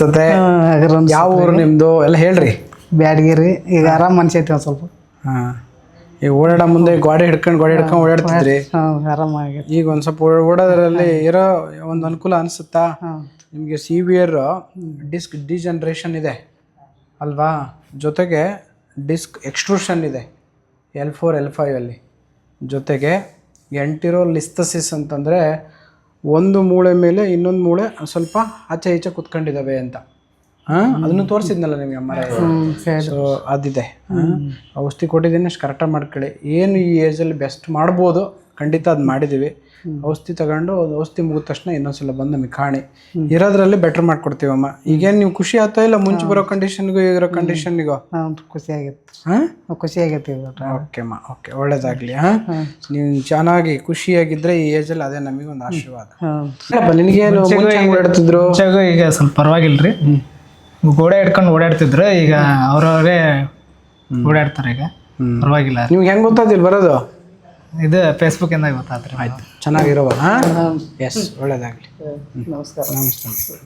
ಅನ್ಸ್ತತೆ. ಯಾವ ಊರು ನಿಮ್ದು ಎಲ್ಲ ಹೇಳ್ರಿ. ಬ್ಯಾಡಗಿರಿ. ಈಗ ಆರಾಮ್ ಅನ್ಸೈತಿ ಒಂದು ಸ್ವಲ್ಪ. ಈಗ ಓಡಾಡ ಮುಂದೆ ಗಾಡಿ ಹಿಡ್ಕೊಂಡು ಓಡಾಡ್ತಿದ್ರಿ. ಆರಾಮಾಗೈತಿ. ಈಗ ಒಂದು ಸ್ವಲ್ಪ ಓಡೋದ್ರಲ್ಲಿ ಇರೋ ಒಂದು ಅನುಕೂಲ ಅನಿಸುತ್ತಾ ನಿಮಗೆ? ಸಿವಿಯರ್ ಡಿಸ್ಕ್ ಡಿಜನರೇಷನ್ ಇದೆ ಅಲ್ವಾ, ಜೊತೆಗೆ ಡಿಸ್ಕ್ ಎಕ್ಸ್ಟ್ರೂಷನ್ ಇದೆ L4 L5 ಅಲ್ಲಿ. ಜೊತೆಗೆ ಎಂಟಿರೋಲಿಸ್ಥಸಿಸ್ ಅಂತಂದರೆ ಒಂದು ಮೂಳೆ ಮೇಲೆ ಇನ್ನೊಂದು ಮೂಳೆ ಸ್ವಲ್ಪ ಆಚೆ ಈಚೆ ಕುತ್ಕೊಂಡಿದ್ದಾವೆ ಅಂತ. ಅದನ್ನು ತೋರಿಸಿದ್ನಲ್ಲ ನಿಮಗೆ ಅಮ್ಮ. ಸೊ ಅದಿದೆ. ಔಷಧಿ ಕೊಟ್ಟಿದ್ದೀನಿ, ಅಷ್ಟು ಕರೆಕ್ಟಾಗಿ ಮಾಡ್ಕೊಳ್ಳಿ. ಏನು ಈ ಏಜಲ್ಲಿ ಬೆಸ್ಟ್ ಮಾಡ್ಬೋದು ಖಂಡಿತ ಅದು ಮಾಡಿದ್ದೀವಿ. ಔಷಧಿ ತಗೊಂಡು ಔಷಧಿ ಮುಗಿದ ತಕ್ಷಣ ಇನ್ನೊಂದ್ಸಲ ಬಂದು ನಮಗೆ ಕಾಣಿ. ಇರೋದ್ರಲ್ಲಿ ಬೆಟ್ರ್ ಮಾಡ್ಕೊಡ್ತೀವಮ್ಮ. ಈಗೇನು ನೀವು ಖುಷಿ ಆಗ್ತಾ ಇಲ್ಲ ಮುಂಚೆ ಬರೋ ಕಂಡೀಷನ್ಗೂ ಇರೋ ಕಂಡೀಷನ್ನಿಗೂ? ಖುಷಿಯಾಗೈತಿ. ಓಕೆಮ್ಮ, ಓಕೆ, ಒಳ್ಳೇದಾಗಲಿ. ನೀವು ಚೆನ್ನಾಗಿ ಖುಷಿಯಾಗಿದ್ದರೆ ಈ ಏಜಲ್ಲಿ ಅದೇ ನಮಗೊಂದು ಆಶೀರ್ವಾದ. ನಿನಗೇನು ಓಡಾಡ್ತಿದ್ರು? ಈಗ ಸ್ವಲ್ಪ ಪರವಾಗಿಲ್ರಿ. ಗೋಡೆ ಹಿಡ್ಕೊಂಡು ಓಡಾಡ್ತಿದ್ರು, ಈಗ ಅವ್ರವರೇ ಓಡಾಡ್ತಾರೆ. ಈಗ ಪರವಾಗಿಲ್ಲ. ನಿಮ್ಗೆ ಹೆಂಗೆ ಗೊತ್ತಾದಿಲ್ಲ ಬರೋದು? ಇದು ಫೇಸ್ಬುಕ್ ಇಂದ ಗೊತ್ತಾದ್ರಿ. ಆಯ್ತು, ಚೆನ್ನಾಗಿರುವ. ಎಸ್, ಒಳ್ಳೇದಾಗಲಿ. ನಮಸ್ಕಾರ. ನಮಸ್ಕಾರ.